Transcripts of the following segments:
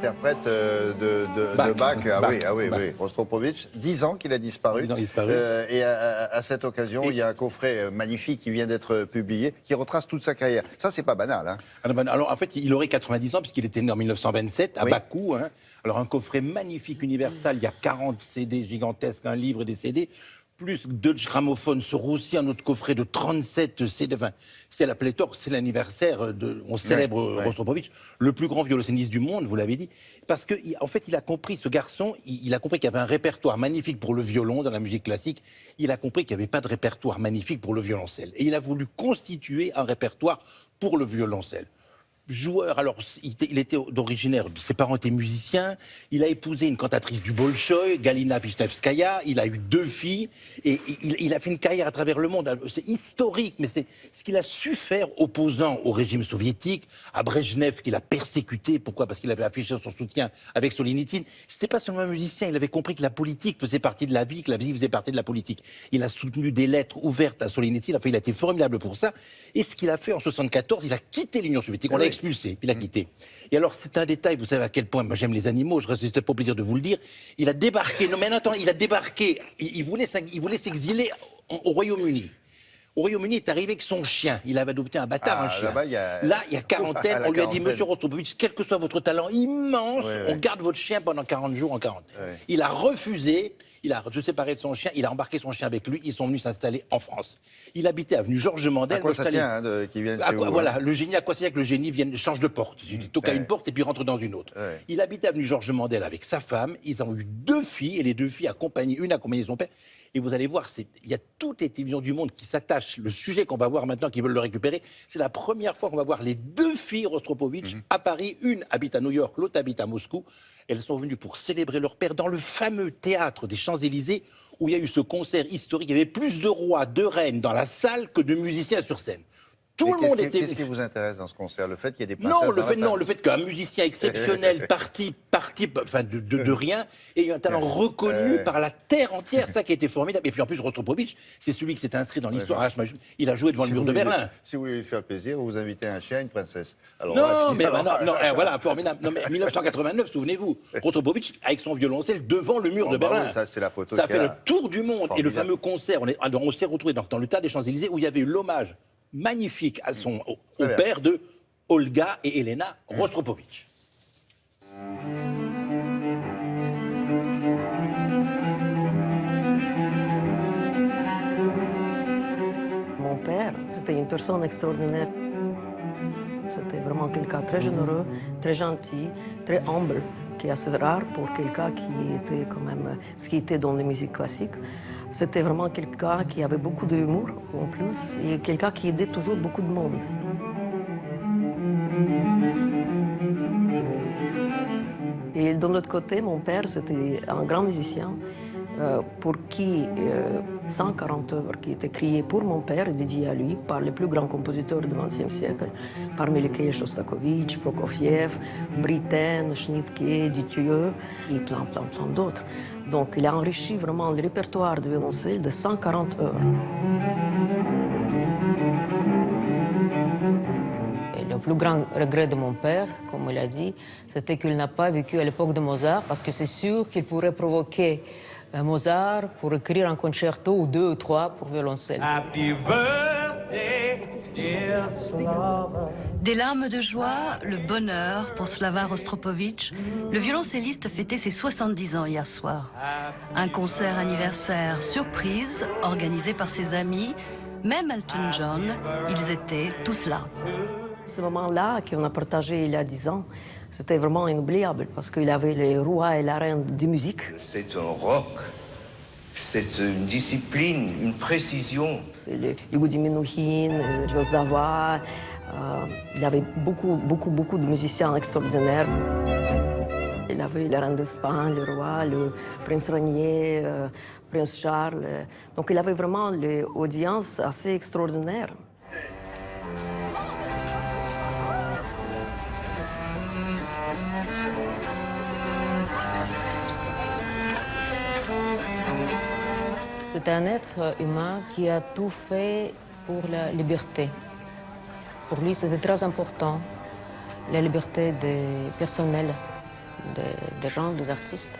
l'interprète de Bach. Ah oui, Rostropovitch. 10 ans qu'il a disparu. 10 ans disparu. Et à cette occasion, il y a un coffret magnifique qui vient d'être publié, qui retrace toute sa carrière. Ça, c'est pas banal. Hein. Alors, en fait, il aurait 90 ans, puisqu'il était né en 1927, à Bakou. Hein. Alors, un coffret magnifique, universal. Il y a 40 CD gigantesques, un livre et des CD. Plus Deutsche Grammophon, sur aussi un autre coffret de 37 CD. Enfin, c'est la pléthore, c'est l'anniversaire, on célèbre Rostropovitch, le plus grand violoncelliste du monde, vous l'avez dit. Parce qu'en fait, il a compris, ce garçon, il a compris qu'il y avait un répertoire magnifique pour le violon dans la musique classique. Il a compris qu'il n'y avait pas de répertoire magnifique pour le violoncelle. Et il a voulu constituer un répertoire pour le violoncelle. Joueur, alors il était d'originaire, ses parents étaient musiciens, il a épousé une cantatrice du Bolchoï, Galina Vishnevskaya, il a eu 2 filles, et il a fait une carrière à travers le monde. C'est historique, mais c'est ce qu'il a su faire opposant au régime soviétique, à Brejnev qu'il a persécuté. Pourquoi? Parce qu'il avait affiché son soutien avec Solzhenitsyn. C'était pas seulement un musicien, il avait compris que la politique faisait partie de la vie, que la vie faisait partie de la politique. Il a soutenu des lettres ouvertes à Solzhenitsyn, enfin, il a été formidable pour ça. Et ce qu'il a fait en 1974, il a quitté l'Union soviétique, on l'a expulsé, puis il a quitté. Et alors, c'est un détail, vous savez à quel point, moi j'aime les animaux, je résiste pas au plaisir de vous le dire, il a débarqué, non mais attends, il a débarqué, il voulait s'exiler au Royaume-Uni. Au Royaume-Uni, il est arrivé avec son chien. Il avait adopté un bâtard, un chien. Là, il y a quarantaine, on lui a dit, monsieur Rostropovitch, quel que soit votre talent immense, on garde votre chien pendant 40 jours en quarantaine. Il a refusé, il a se séparé de son chien, il a embarqué son chien avec lui, ils sont venus s'installer en France. Il habitait avenue Georges Mandel. À quoi ça tient, qui viennent chez vous, voilà, le génie, à quoi ça tient que le génie change de porte. Il toque à une porte et puis rentre dans une autre. Il habitait avenue Georges Mandel avec sa femme, ils ont eu 2 filles, et les 2 filles accompagnaient son père. Et vous allez voir, il y a toutes les télévisions du monde qui s'attachent. Le sujet qu'on va voir maintenant, qui veulent le récupérer, c'est la première fois qu'on va voir les 2 filles Rostropovitch à Paris. Une habite à New York, l'autre habite à Moscou. Elles sont venues pour célébrer leur père dans le fameux théâtre des Champs-Élysées, où il y a eu ce concert historique. Il y avait plus de rois, de reines dans la salle que de musiciens sur scène. Tout le monde était... Qu'est-ce qui vous intéresse dans ce concert? Le fait qu'il y ait des princesses le fait qu'un musicien exceptionnel, parti de rien, ait un talent reconnu par la terre entière, ça qui a été formidable. Et puis en plus, Rostropovitch, c'est celui qui s'est inscrit dans l'histoire. Il a joué devant le mur de Berlin. Si vous voulez lui faire plaisir, vous invitez un chien, une princesse. Alors, voilà, formidable. Non, mais 1989, souvenez-vous, Rostropovitch avec son violoncelle devant le mur de Berlin. Ça, c'est la photo. Ça a fait le tour du monde. Formidable. Et le fameux concert, on s'est retrouvé dans le tas des Champs-Élysées où il y avait eu l'hommage magnifique au père de Olga et Elena Rostropovitch. Mon père, c'était une personne extraordinaire. C'était vraiment quelqu'un de très généreux, très gentil, très humble, qui est assez rare pour quelqu'un qui était quand même ce qui était dans les musiques classiques. C'était vraiment quelqu'un qui avait beaucoup d'humour en plus et quelqu'un qui aidait toujours beaucoup de monde. Et de l'autre côté, mon père, c'était un grand musicien pour qui 140 œuvres qui étaient créées pour mon père et dédiées à lui par les plus grands compositeurs du XXe siècle, parmi lesquels Shostakovich, Prokofiev, Britten, Schnittke, Dutilleux et plein d'autres. Donc il a enrichi vraiment le répertoire de violoncelle de 140 œuvres. Le plus grand regret de mon père, comme il a dit, c'était qu'il n'a pas vécu à l'époque de Mozart, parce que c'est sûr qu'il pourrait provoquer Mozart pour écrire un concerto ou 2 ou 3 pour violoncelle. Happy birthday, dear Slava. Des larmes de joie, le bonheur pour Slava Rostropovitch, le violoncelliste fêtait ses 70 ans hier soir. Un concert anniversaire surprise organisé par ses amis, même Elton John, ils étaient tous là. Ce moment-là qu'on a partagé il y a 10 ans, c'était vraiment inoubliable parce qu'il avait les rois et la reine de musique. C'est un rock, c'est une discipline, une précision. C'est les Yehudi Menuhin, Josava, il y avait beaucoup de musiciens extraordinaires. Il avait la reine d'Espagne, le roi, le prince Rainier, prince Charles. Donc il avait vraiment une audience assez extraordinaire. C'est un être humain qui a tout fait pour la liberté. Pour lui, c'était très important, la liberté personnelle, des gens, des artistes.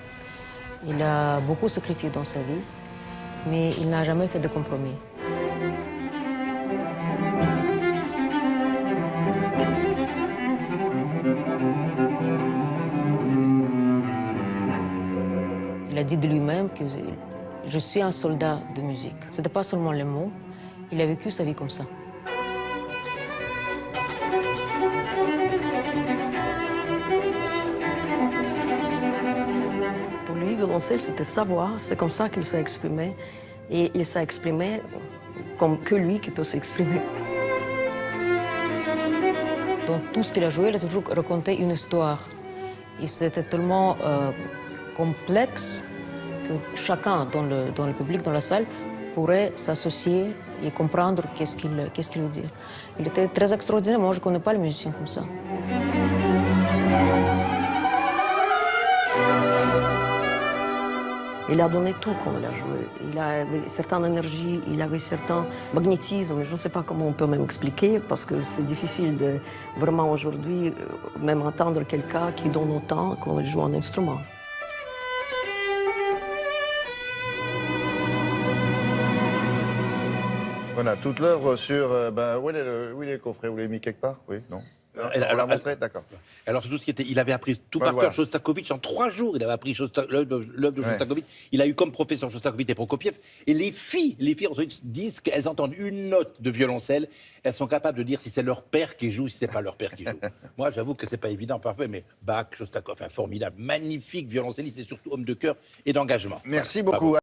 Il a beaucoup sacrifié dans sa vie, mais il n'a jamais fait de compromis. Il a dit de lui-même que je suis un soldat de musique. Ce n'était pas seulement les mots, il a vécu sa vie comme ça. Pour lui, violoncelle, c'était sa voix, c'est comme ça qu'il s'est exprimé. Et il s'est exprimé comme que lui qui peut s'exprimer. Dans tout ce qu'il a joué, il a toujours raconté une histoire. Et c'était tellement complexe que chacun dans le public, dans la salle, pourrait s'associer et comprendre qu'est-ce qu'il veut dire. Il était très extraordinaire. Moi, je ne connais pas les musiciens comme ça. Il a donné tout quand il a joué. Il avait une certaine énergie, il avait un certain magnétisme. Je ne sais pas comment on peut même expliquer, parce que c'est difficile de vraiment aujourd'hui même entendre quelqu'un qui donne autant quand il joue un instrument. Voilà, toute l'œuvre sur... où est le coffret? Vous l'avez mis quelque part? Oui, non? On l'a montré, d'accord. Alors, tout ce qui était, il avait appris tout par cœur Shostakovich en 3 jours. Il avait appris l'œuvre de Shostakovich. Il a eu comme professeur Shostakovich et Prokofiev. Et les filles disent qu'elles entendent une note de violoncelle. Elles sont capables de dire si c'est leur père qui joue, si c'est pas leur père qui joue. Moi, j'avoue que c'est pas évident, parfait, mais Bach, Shostakovich, un formidable, magnifique violoncelliste et surtout homme de cœur et d'engagement. Merci beaucoup.